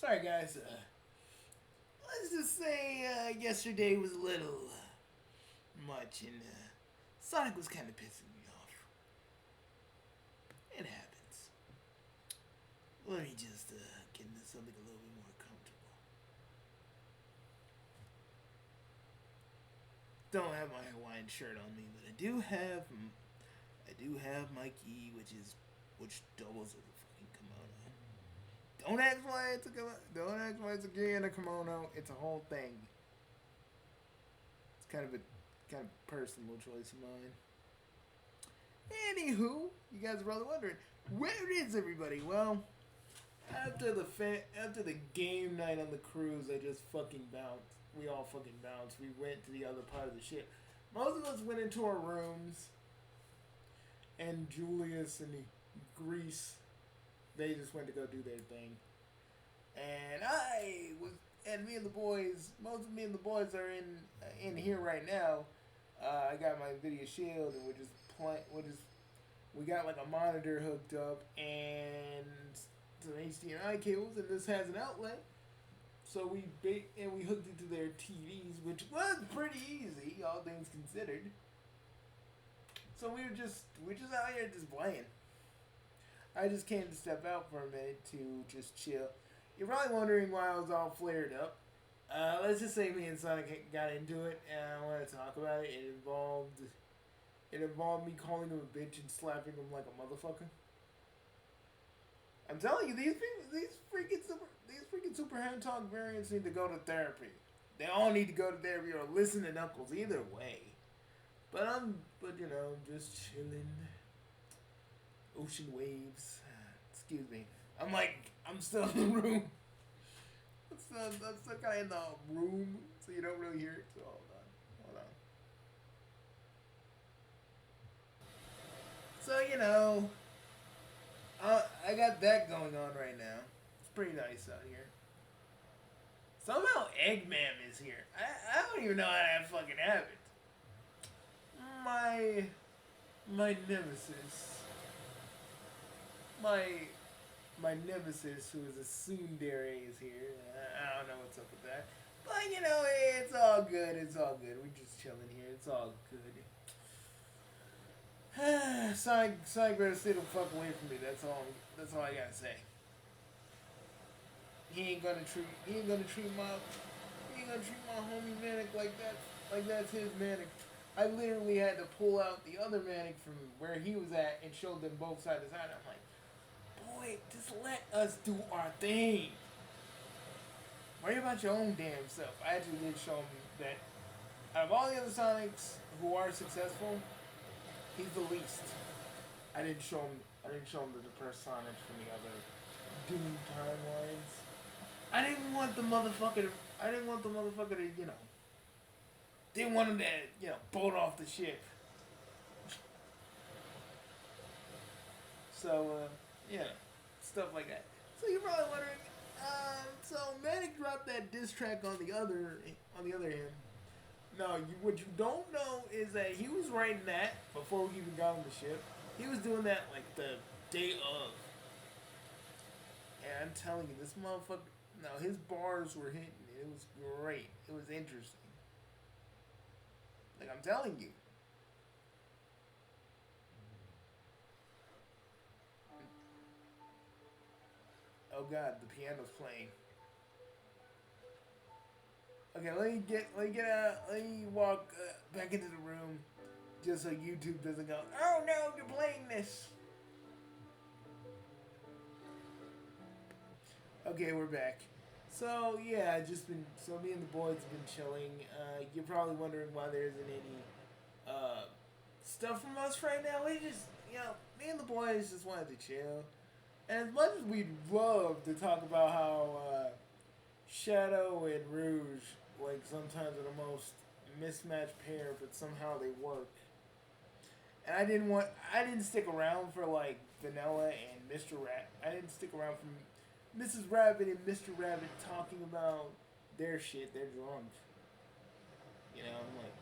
Sorry, guys. Let's just say yesterday was a little much, and Sonic was kind of pissing me off. It happens. Let me just get into something a little bit more comfortable. Don't have my Hawaiian shirt on me, but I do have my key, which doubles as a fucking kimono. Don't ask why it's a kimono. Don't ask why it's a key and a kimono. It's a whole thing. It's kind of personal choice of mine. Anywho, you guys are probably wondering, where is everybody? Well, after the game night on the cruise, I just fucking bounced. We all fucking bounced. We went to the other part of the ship. Most of us went into our rooms, and Julius and Greece, they just went to go do their thing. And me and the boys. Most of me and the boys are in here right now. I got my video shield, and we're just playing. We got like a monitor hooked up and some HDMI cables, and this has an outlet. So we hooked it to their TVs, which was pretty easy, all things considered. So we're just out here just playing. I just came to step out for a minute to just chill. You're probably wondering why I was all flared up. Let's just say me and Sonic got into it, and I want to talk about it. It involved me calling him a bitch and slapping him like a motherfucker. I'm telling you, these freaking super hand talk variants need to go to therapy. They all need to go to therapy or listen to Knuckles. Either way. But just chilling. Ocean waves. Excuse me. I'm still in the room. I'm still kind of in the room, so you don't really hear it. So hold on. So I got that going on right now. It's pretty nice out here. Somehow Eggman is here. I don't even know how that fucking happened. My nemesis. My nemesis, who is a tsundere, is here. I don't know what's up with that. But, it's all good. It's all good. We're just chilling here. It's all good. Sonic better stay the fuck away from me. That's all I gotta say. He ain't gonna treat my homie Manic like that. Like that's his Manic. I literally had to pull out the other Manic from where he was at and show them both side to side. I'm like, boy, just let us do our thing. Worry about your own damn self. I actually did show him that out of all the other Sonics who are successful, he's the least. I didn't show him the depressed Sonic from the other Doom timelines. I didn't want the motherfucker to, didn't want him to, bolt off the ship. So, stuff like that. So you're probably wondering, so Manic dropped that diss track on the other hand. No, what you don't know is that he was writing that before we even got on the ship. He was doing that like the day of. And I'm telling you, this motherfucker, no, his bars were hitting. It was great. It was interesting. Like I'm telling you. Oh God, the piano's playing. Okay, let me walk back into the room, just so YouTube doesn't go, oh no, you're playing this. Okay, we're back. So yeah, me and the boys have been chilling. You're probably wondering why there isn't any stuff from us right now. We just, me and the boys just wanted to chill. And as much as we'd love to talk about how Shadow and Rouge, like sometimes are the most mismatched pair, but somehow they work. And I didn't stick around for like Vanilla and Mr. Rat. I didn't stick around for Mrs. Rabbit and Mr. Rabbit talking about their shit. They're drunk. I'm like,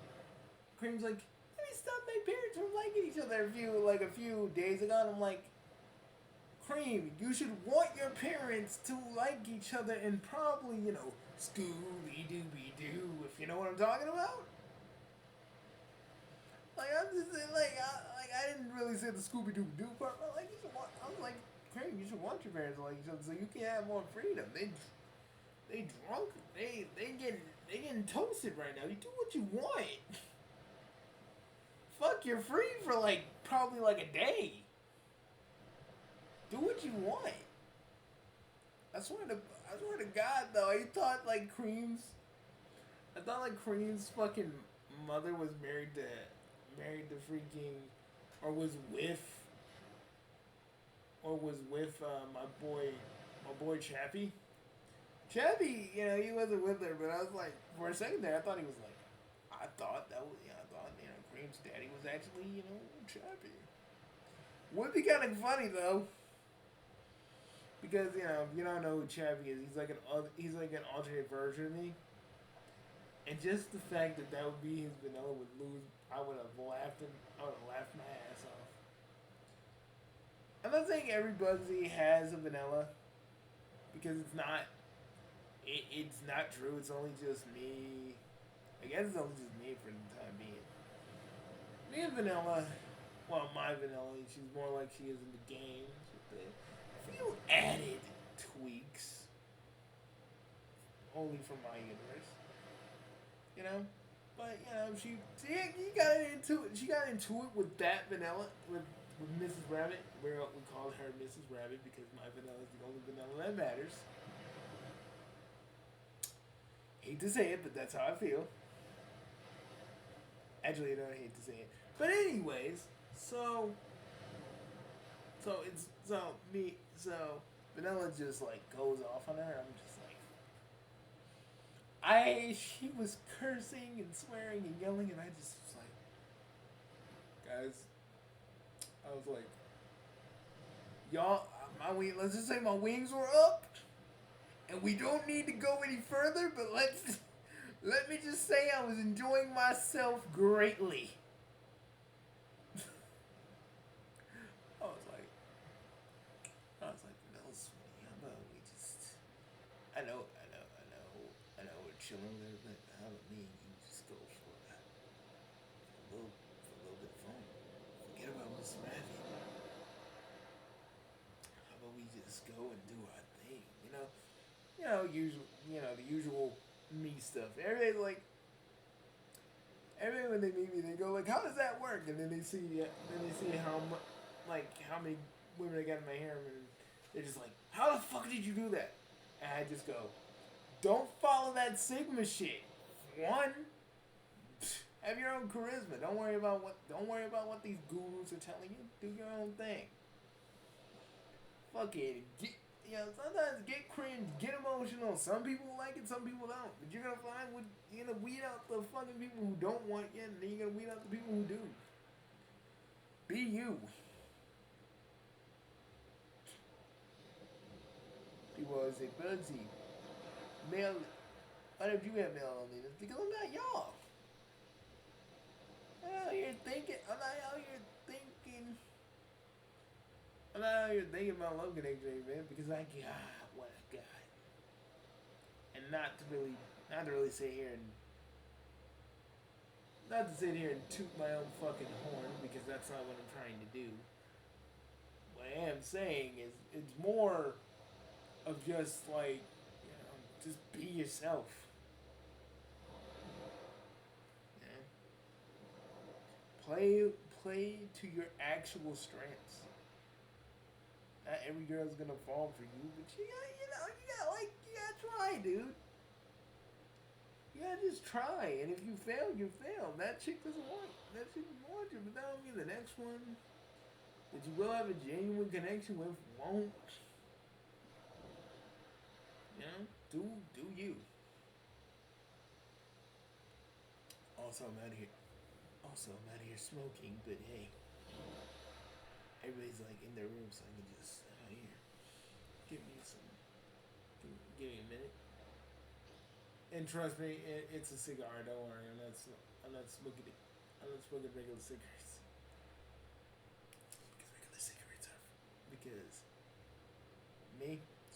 Cream's like, let me stop my parents from liking each other a few days ago. And I'm like, Cream, you should want your parents to like each other and probably, Scooby Dooby Doo, if you know what I'm talking about. Like I'm just saying, I didn't really say the Scooby Dooby Doo part, but like you should want. I'm like, Cream, you should want your parents to like each other so you can have more freedom. They drunk. They getting toasted right now. You do what you want. Fuck, you're free for like probably like a day. Do what you want. I swear to God though, I thought like Cream's fucking mother was married to freaking, or was with my boy Chappie. Chappie, he wasn't with her, but I was like, for a second there, I thought he was like, I thought Cream's daddy was actually, Chappie. Would be kind of funny though, because if you don't know who Chappie is, he's like an alternate version of me, and just the fact that would be his vanilla would lose. I would have laughed my ass off. I'm not saying every Bugsy has a vanilla, because it's not. It's not true. It's only just me. I guess it's only just me for the time being. Me and Vanilla, well, my Vanilla, she's more like she is in the games with a few added tweaks, only for my universe. But she got into it with that Vanilla with Mrs. Rabbit. We called her Mrs. Rabbit because my Vanilla is the only Vanilla that matters. Hate to say it, but that's how I feel. Actually, I don't hate to say it. But anyways, so Vanilla just like goes off on her. I'm just like, she was cursing and swearing and yelling, and I just was like, guys, I was like, y'all, let's just say my wings were up. And we don't need to go any further, but let me just say I was enjoying myself greatly. I was like, no, sweetie, how about we just, I know, we're chilling there, but how about me and you just go for a little bit of fun. Forget about Miss Rabbit. How about we just go and do our thing, the usual me stuff. Everybody when they meet me, they go like, "How does that work?" And then they see how many women I got in my harem, and they're just like, "How the fuck did you do that?" And I just go, "Don't follow that Sigma shit. One, have your own charisma. Don't worry about what these gurus are telling you. Do your own thing. Fuck it. Sometimes get cringe, get emotional. Some people like it, some people don't. But you're gonna weed out the fucking people who don't want you, and then you're gonna weed out the people who do. Be you. People always say, Bugsy, male. Why don't you have male loneliness? Because I'm not y'all. I'm not out here thinking about love connection, man, because I got what I got. And not to really sit here and toot my own fucking horn, because that's not what I'm trying to do. What I am saying is, it's more of just like, just be yourself. Play to your actual strengths. Not every girl's gonna fall for you, but you gotta try, dude. You gotta just try, and if you fail, you fail. That chick doesn't want you, but that don't mean the next one that you will have a genuine connection with won't. Do you. Also, I'm out here smoking, but hey. Everybody's like in their room, so I can just here. Give me a minute. And trust me, it's a cigar. Don't worry, I'm not smoking it. I'm not smoking regular cigarettes. Because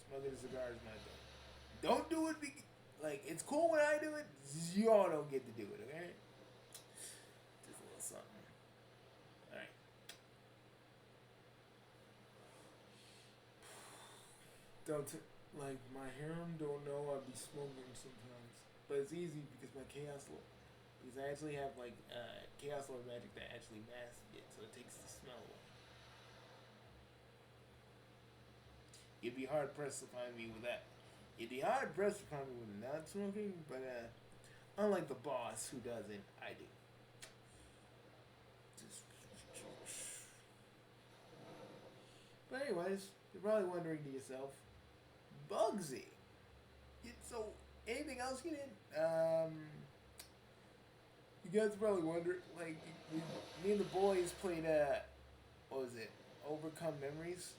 Smoking a cigar is my thing. Don't do it. Like, it's cool when I do it. Y'all don't get to do it, okay? Just a little something. Alright. Like, my harem don't know I'd be smoking sometimes. But it's easy because my chaos lord. Because I actually have, like, chaos lord magic that actually masks it, so it takes the smell away. You'd be hard pressed to find me with that. You'd be hard pressed to find me with not smoking, but unlike the boss who doesn't, I do. But anyways, you're probably wondering to yourself, Bugsy. So anything else you did? You guys probably wonder, like, me and the boys played what was it? Outcome Memories.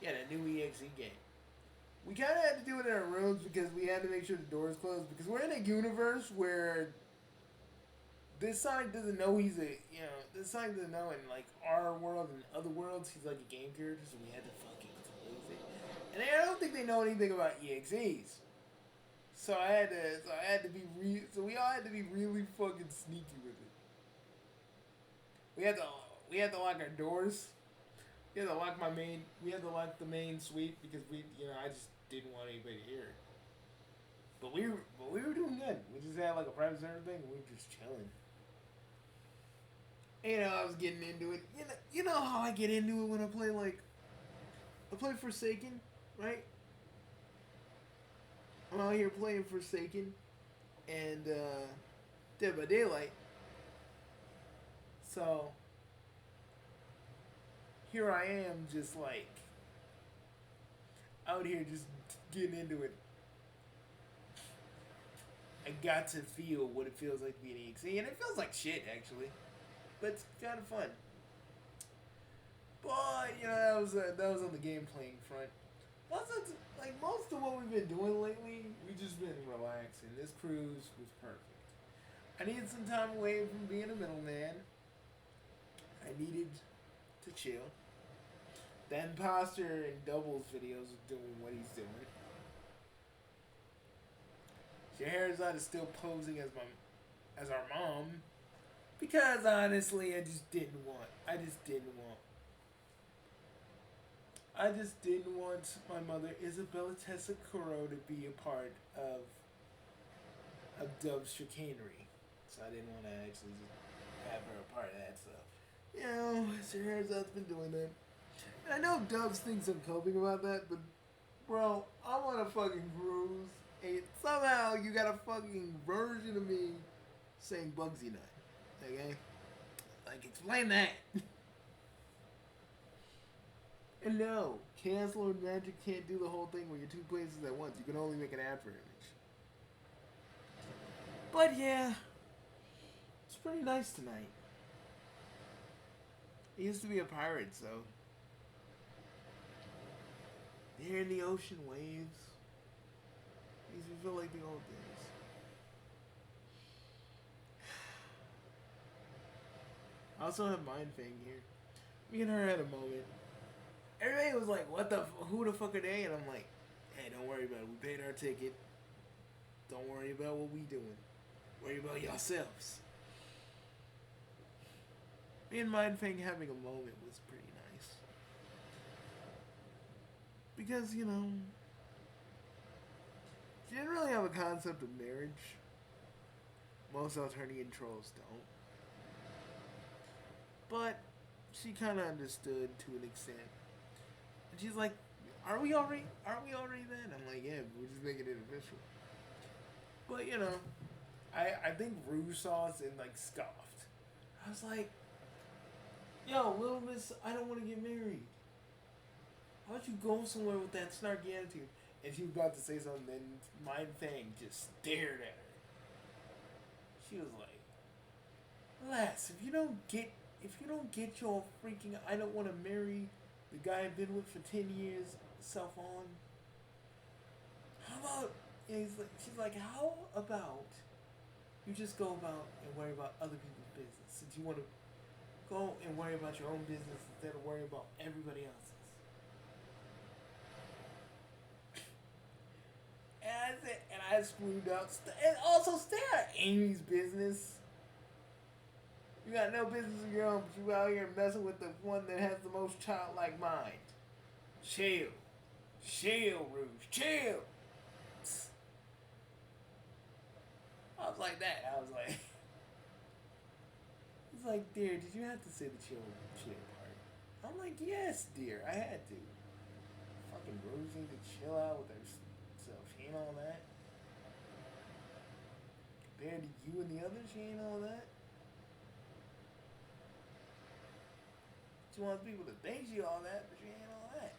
Yeah, that new EXE game. We kind of had to do it in our rooms because we had to make sure the doors closed because we're in a universe where this Sonic doesn't know this Sonic doesn't know in, like, our world and other worlds he's like a game character, so we had to fucking close it. And I don't think they know anything about EXEs. So we all had to be really fucking sneaky with it. We had to lock our doors. We had to lock the main suite because I just didn't want anybody to hear it. But we were doing good. We just had like a private server thing and we were just chilling. I was getting into it. You know how I get into it when I play Forsaken, right? I'm out here playing Forsaken and Dead by Daylight. So here I am just like out here just getting into it. I got to feel what it feels like to be an EXE, and it feels like shit actually, but it's kind of fun. But that was on the game playing front. Also, like most of what we've been doing lately, we've just been relaxing. This cruise was perfect. I needed some time away from being a middleman. I needed to chill. The imposter in doubles videos is doing what he's doing. Scheherazade is still posing as our mom, because honestly, I just didn't want my mother, Isabella Tessacuro, to be a part of Dub's chicanery. So I didn't want to actually just have her a part of that stuff. Scheherazade's been doing that. And I know Dubs thinks I'm coping about that, but bro, I'm on a fucking cruise, and somehow you got a fucking version of me saying Bugsy Night. Okay? Like, explain that. And no, Chaos Lord Magic can't do the whole thing where you're two places at once. You can only make an after image. But yeah, it's pretty nice tonight. I used to be a pirate, so hearing the ocean waves makes me feel like the old days. I also have Mind Fang here. Me and her had a moment. Everybody was like, who the fuck are they? And I'm like, hey, don't worry about it. We paid our ticket. Don't worry about what we doing. Worry about yourselves. Me and Mind Fang having a moment was pretty nice. Because, she didn't really have a concept of marriage. Most Alternian trolls don't. But she kind of understood to an extent. And she's like, Aren't we already then? I'm like, yeah, we're just making it official. But, I think Rouge saw us and, like, scoffed. I was like, yo, little miss, I don't want to get married. How about you go somewhere with that snarky attitude? And she was about to say something, then Mind Fang just stared at her. She was like, lass, if you don't get your freaking I don't want to marry the guy I've been with for 10 years self on, how about, she's like, how about you just go about and worry about other people's business, since you want to go and worry about your own business instead of worrying about everybody else's. that screwed up. And also, stay out of Amy's business. You got no business of your own, but you out here messing with the one that has the most childlike mind. Chill. Chill, Rouge. Chill. I was like that. I was like... He's like, dear, did you have to say the chill part? I'm like, yes, dear, I had to. Fucking Rouge need to chill out with herself. She ain't all that. Compared to you and the others, she ain't all that. She wants people to think she all that, but she ain't all that.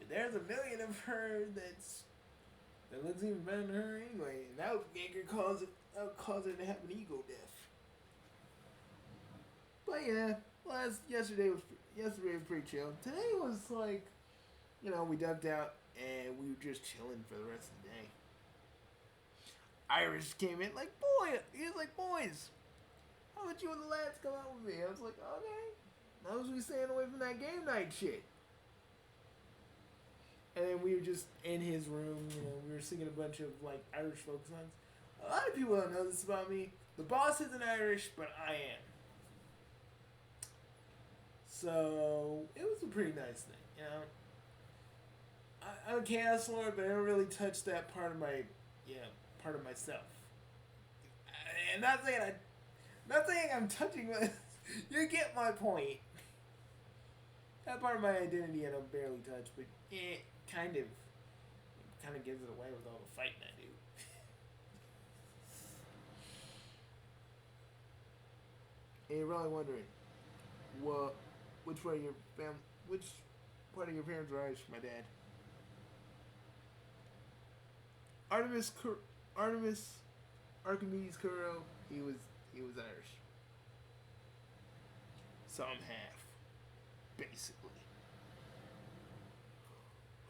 If there's a million of her that looks even better than her anyway, and that would cause her to have an ego death. But yeah, yesterday was pretty chill. Today was like, we ducked out and we were just chilling for the rest of the day. Irish came in like, he was like, boys, how about you and the lads come out with me? I was like, okay. As long as we staying away from that game night shit. And then we were just in his room, we were singing a bunch of like Irish folk songs. A lot of people don't know this about me. The boss isn't Irish, but I am. So it was a pretty nice thing, I'm a Chaos Lord, but I don't really touch that part of myself. And not saying I'm touching my. You get my point. That part of my identity I don't barely touch, but it kind of gives it away with all the fighting I do. And you're probably wondering, which part of your parents were Irish? My dad. Archimedes Kuro, he was Irish. So I'm half, basically.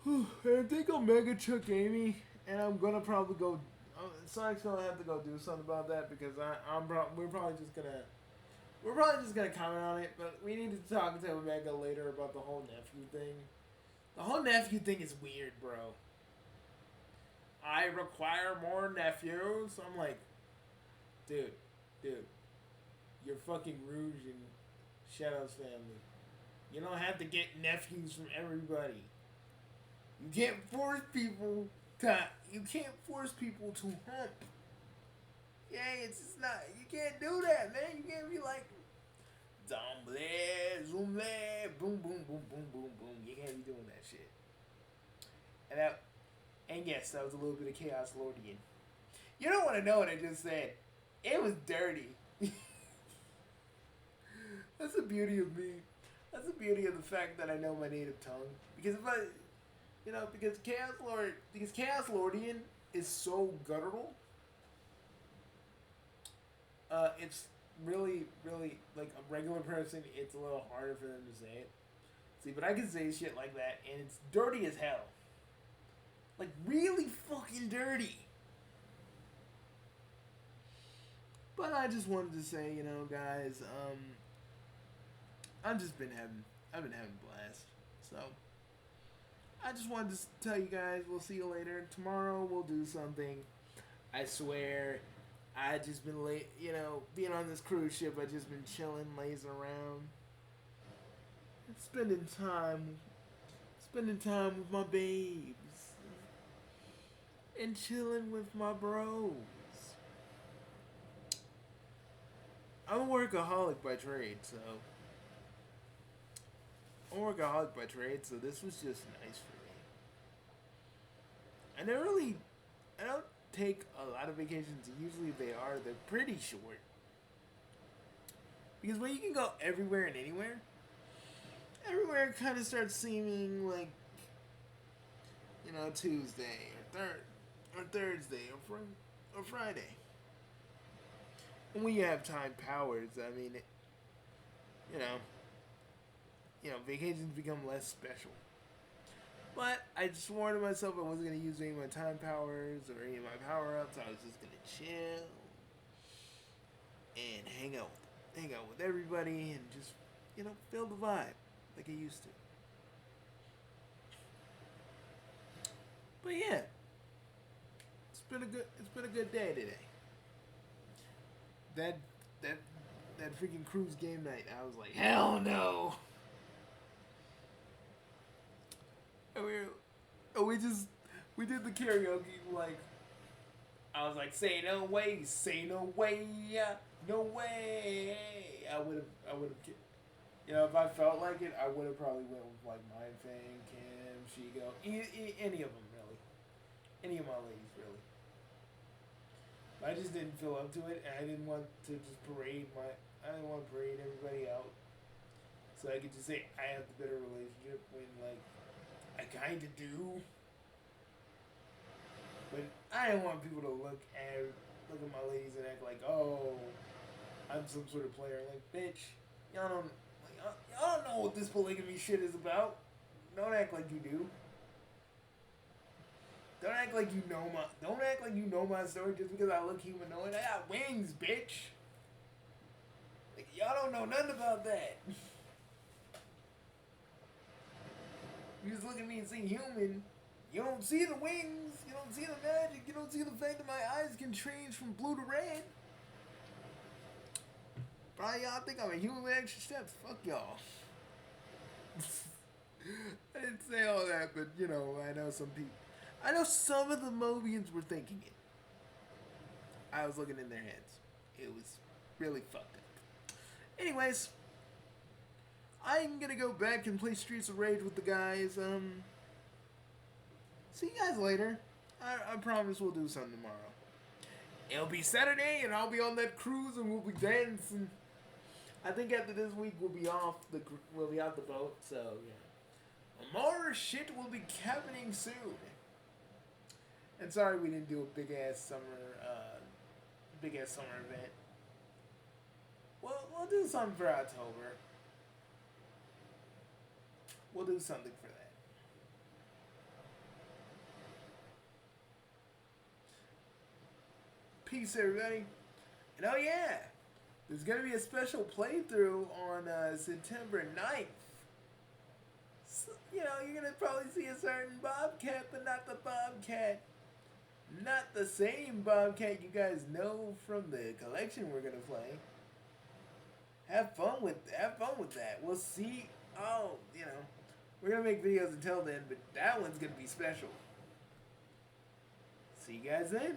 I think Omega took Amy, and I'm gonna probably go. Sonic's gonna have to go do something about that because we're probably just gonna comment on it. But we need to talk to Omega later about the whole nephew thing. The whole nephew thing is weird, bro. I require more nephews. I'm like, dude, you're fucking Rouge and Shadow's family. You don't have to get nephews from everybody. You can't force people to hump. Yeah, it's just not. You can't do that, man. You can't be like, Zomble, zoom, boom, boom, boom, boom, boom, boom. You can't be doing that shit. And yes, that was a little bit of Chaos Lordian. You don't want to know what I just said. It was dirty. That's the beauty of me. That's the beauty of the fact that I know my native tongue. Because because Chaos Lordian is so guttural. It's really, really, like a regular person, it's a little harder for them to say it. See, but I can say shit like that, and it's dirty as hell. Like, really fucking dirty. But I just wanted to say, guys, I've been having a blast. So, I just wanted to tell you guys, we'll see you later. Tomorrow we'll do something. I swear, I just been late, being on this cruise ship, I just been chilling, lazing around. Spending time with my babes. And chilling with my bros. I'm a workaholic by trade, so this was just nice for me. I don't take a lot of vacations. Usually they're pretty short. Because when you can go everywhere and anywhere, everywhere kind of starts seeming like, Tuesday or Thursday or Friday. And when you have time powers, I mean, vacations become less special. But I just warned myself I wasn't going to use any of my time powers or any of my power-ups. I was just going to chill and hang out with everybody and just, feel the vibe like I used to. But yeah, it's been a good day today. That that that freaking cruise game night, I was like, hell no. And we did the karaoke like I was like, say no way, say no way, no way. I would have, you know, if I felt like it, I would have probably went with like Mind Fang, Kim, Shigo, any of them really, any of my ladies really. I just didn't feel up to it, and I didn't want to just I didn't want to parade everybody out, so I could just say I have the better relationship when like I kind of do. But I didn't want people to look at my ladies and act like, oh, I'm some sort of player. Like, bitch, y'all don't know what this polygamy shit is about. Don't act like you do. Don't act like you know my story just because I look humanoid. I got wings, bitch. Like, y'all don't know nothing about that. You just look at me and see human. You don't see the wings. You don't see the magic. You don't see the fact that my eyes can change from blue to red. Probably y'all think I'm a human with extra steps. Fuck y'all. I didn't say all that, but you know, I know some of the Mobians were thinking it. I was looking in their heads. It was really fucked up. Anyways, I'm gonna go back and play Streets of Rage with the guys. See you guys later. I promise we'll do something tomorrow. It'll be Saturday and I'll be on that cruise and we'll be dancing. I think after this week we'll be off the boat. So yeah, more shit will be happening soon. And sorry we didn't do a big ass summer event. We'll do something for October. We'll do something for that. Peace, everybody. And oh yeah, there's going to be a special playthrough on September 9th. So, you know, you're going to probably see a certain Bobcat, but not the Bobcat. Not the same Bobcat you guys know from the collection we're going to play. Have fun with that. We'll see. Oh, you know, we're going to make videos until then, but that one's going to be special. See you guys then.